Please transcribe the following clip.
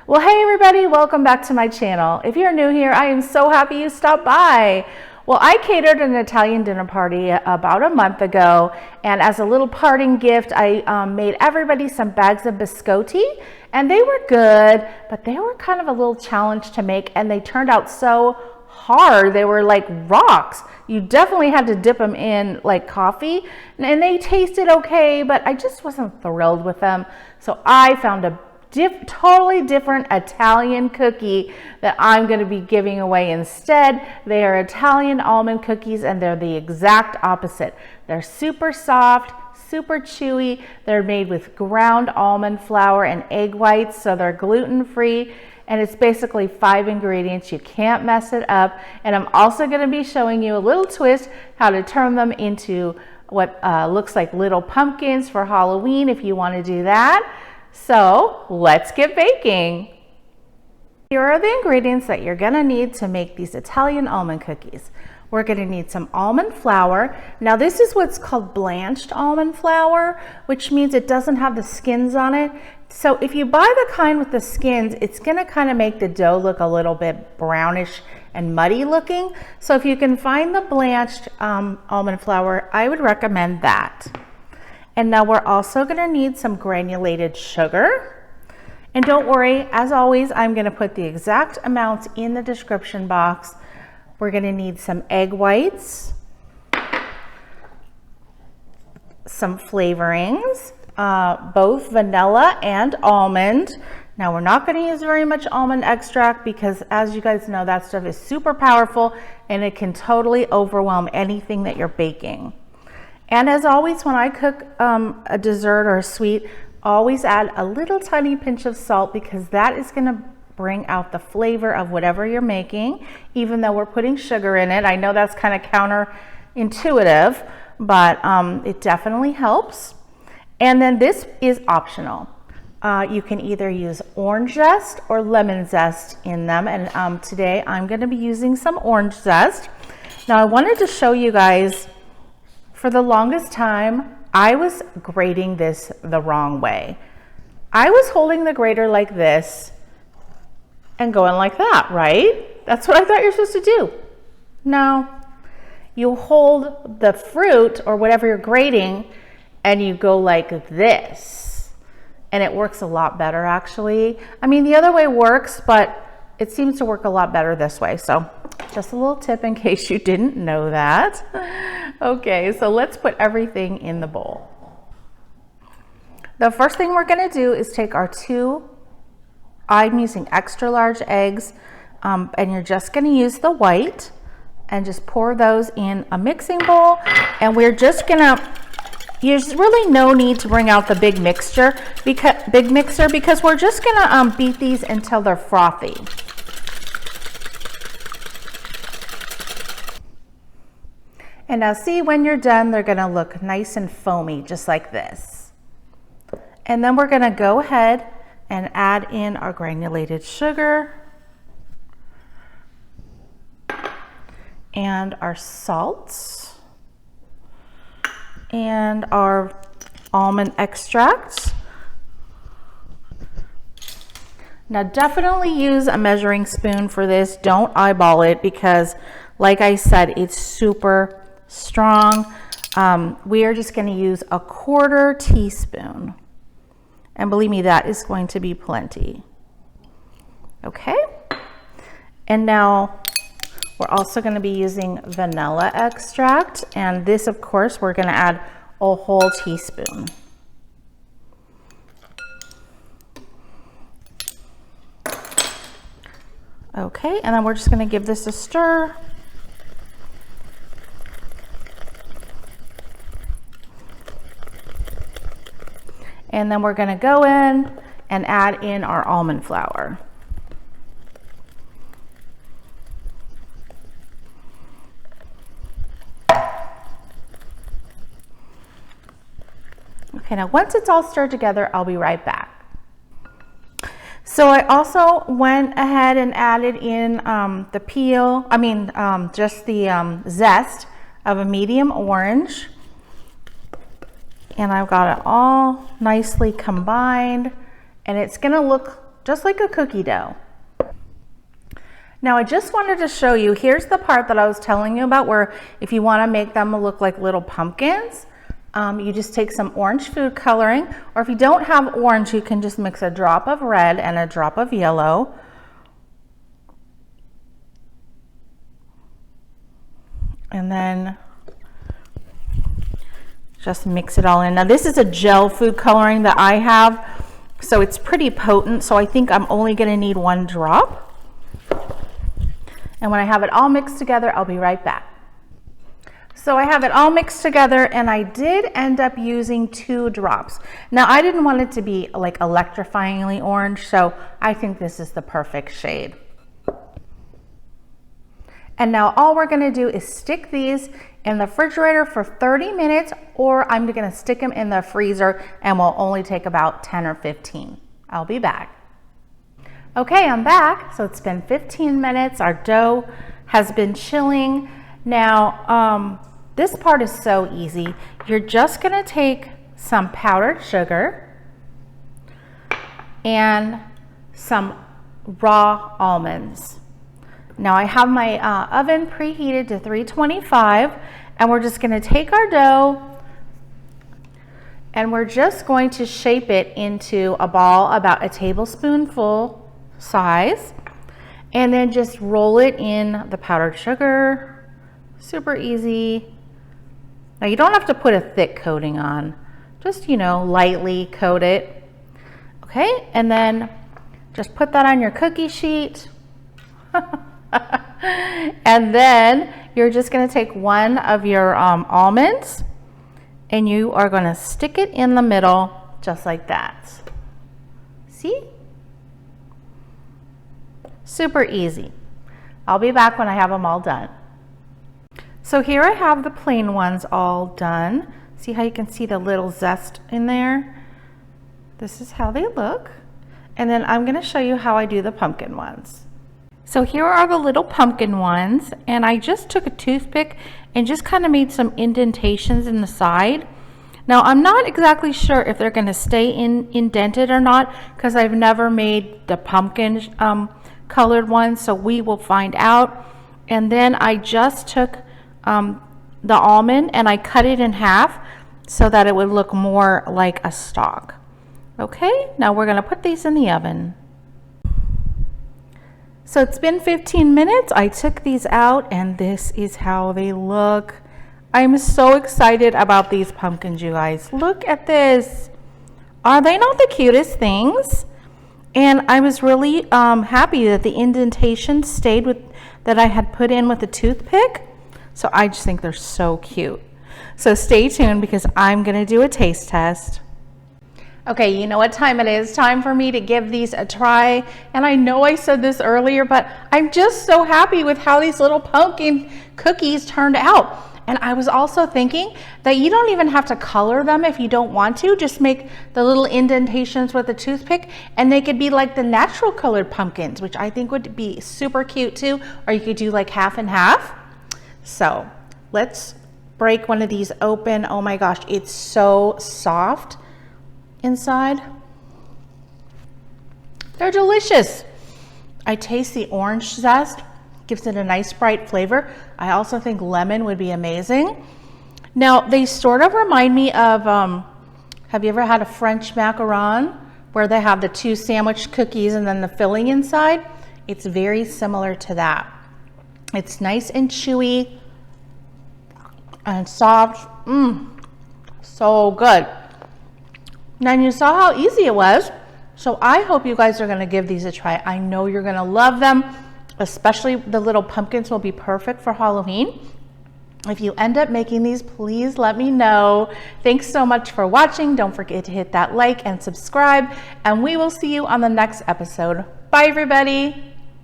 Well, hey everybody, welcome back to my channel. If you're new here, I am so happy you stopped by. Well, I catered an Italian dinner party about a month ago, and as a little parting gift, I made everybody some bags of biscotti, and they were good, but they were kind of a little challenge to make, and they turned out so hard. They were like rocks. You definitely had to dip them in like coffee, and they tasted okay, but I just wasn't thrilled with them. So I found a totally different Italian cookie that I'm going to be giving away instead. They are Italian almond cookies, and they're the exact opposite. They're super soft, super chewy. They're made with ground almond flour and egg whites, so they're gluten-free, and it's basically 5 ingredients. You can't mess it up. And I'm also going to be showing you a little twist how to turn them into what looks like little pumpkins for Halloween if you want to do that. So let's get baking. Here are the ingredients that you're gonna need to make these Italian almond cookies. We're gonna need some almond flour. Now this is what's called blanched almond flour, which means it doesn't have the skins on it. So if you buy the kind with the skins, it's gonna kind of make the dough look a little bit brownish and muddy looking. So if you can find the blanched almond flour, I would recommend that. And now we're also going to need some granulated sugar. And don't worry, as always, I'm going to put the exact amounts in the description box. We're going to need some egg whites, some flavorings, both vanilla and almond. Now we're not going to use very much almond extract because, as you guys know, that stuff is super powerful and it can totally overwhelm anything that you're baking. And as always, when I cook a dessert or a sweet, always add a little tiny pinch of salt because that is going to bring out the flavor of whatever you're making, even though we're putting sugar in it. I know that's kind of counterintuitive, but it definitely helps. And then this is optional. You can either use orange zest or lemon zest in them. And today I'm going to be using some orange zest. Now I wanted to show you guys, for the longest time, I was grating this the wrong way. I was holding the grater like this and going like that, right? That's what I thought you're supposed to do. No, you hold the fruit or whatever you're grating and you go like this. And it works a lot better, actually. I mean, the other way works, but it seems to work a lot better this way. So just a little tip in case you didn't know that. Okay, so let's put everything in the bowl. The first thing we're gonna do is take our I'm using extra large eggs, and you're just gonna use the white and just pour those in a mixing bowl. And we're just gonna, there's really no need to bring out the big mixer because we're just gonna beat these until they're frothy. And now see, when you're done, they're gonna look nice and foamy, just like this. And then we're gonna go ahead and add in our granulated sugar and our salts and our almond extract. Now definitely use a measuring spoon for this. Don't eyeball it because, like I said, it's super strong. We are just going to use a 1/4 teaspoon, and believe me, that is going to be plenty. Okay, and now we're also going to be using vanilla extract, and this, of course, we're going to add a whole teaspoon. Okay, and then we're just going to give this a stir. And then we're going to go in and add in our almond flour. Okay, now once it's all stirred together, I'll be right back. So I also went ahead and added in the peel, just the zest of a medium orange. And I've got it all nicely combined, and it's gonna look just like a cookie dough. Now I just wanted to show you, here's the part that I was telling you about where if you want to make them look like little pumpkins, you just take some orange food coloring, or if you don't have orange, you can just mix a drop of red and a drop of yellow. And then just mix it all in. Now this is a gel food coloring that I have, so it's pretty potent, so I think I'm only going to need 1 drop. And when I have it all mixed together, I'll be right back. So I have it all mixed together, and I did end up using 2 drops. Now I didn't want it to be like electrifyingly orange, so I think this is the perfect shade. And now all we're gonna do is stick these in the refrigerator for 30 minutes, or I'm gonna stick them in the freezer and will only take about 10 or 15. I'll be back. Okay, I'm back. So it's been 15 minutes. Our dough has been chilling. Now, this part is so easy. You're just gonna take some powdered sugar and some raw almonds. Now I have my oven preheated to 325, and we're just gonna take our dough and we're just going to shape it into a ball about a tablespoonful size, and then just roll it in the powdered sugar. Super easy. Now you don't have to put a thick coating on, just, you know, lightly coat it. Okay, and then just put that on your cookie sheet. And then you're just going to take one of your almonds, and you are going to stick it in the middle just like that. See? Super easy. I'll be back when I have them all done. So here I have the plain ones all done. See how you can see the little zest in there? This is how they look. And then I'm going to show you how I do the pumpkin ones. So here are the little pumpkin ones, and I just took a toothpick and just kind of made some indentations in the side. Now I'm not exactly sure if they're going to stay indented or not, because I've never made the pumpkin colored ones, so we will find out. And then I just took the almond and I cut it in half so that it would look more like a stalk. Okay, now we're going to put these in the oven. So it's been 15 minutes. I took these out, and this is how they look. I'm so excited about these pumpkins, you guys. Look at this. Are they not the cutest things? And I was really happy that the indentation stayed with that I had put in with the toothpick. So I just think they're so cute. So stay tuned, because I'm going to do a taste test. Okay, you know what time it is. Time for me to give these a try. And I know I said this earlier, but I'm just so happy with how these little pumpkin cookies turned out. And I was also thinking that you don't even have to color them if you don't want to. Just make the little indentations with a toothpick, and they could be like the natural colored pumpkins, which I think would be super cute too. Or you could do like half and half. So let's break one of these open. Oh my gosh, it's so soft inside. They're delicious. I taste the orange zest, gives it a nice bright flavor. I also think lemon would be amazing. Now they sort of remind me of, have you ever had a French macaron where they have the 2 sandwich cookies and then the filling inside? It's very similar to that. It's nice and chewy and soft. So good. Now you saw how easy it was, so I hope you guys are going to give these a try. I know you're going to love them, especially the little pumpkins will be perfect for Halloween. If you end up making these, please let me know. Thanks so much for watching. Don't forget to hit that like and subscribe, and we will see you on the next episode. Bye everybody.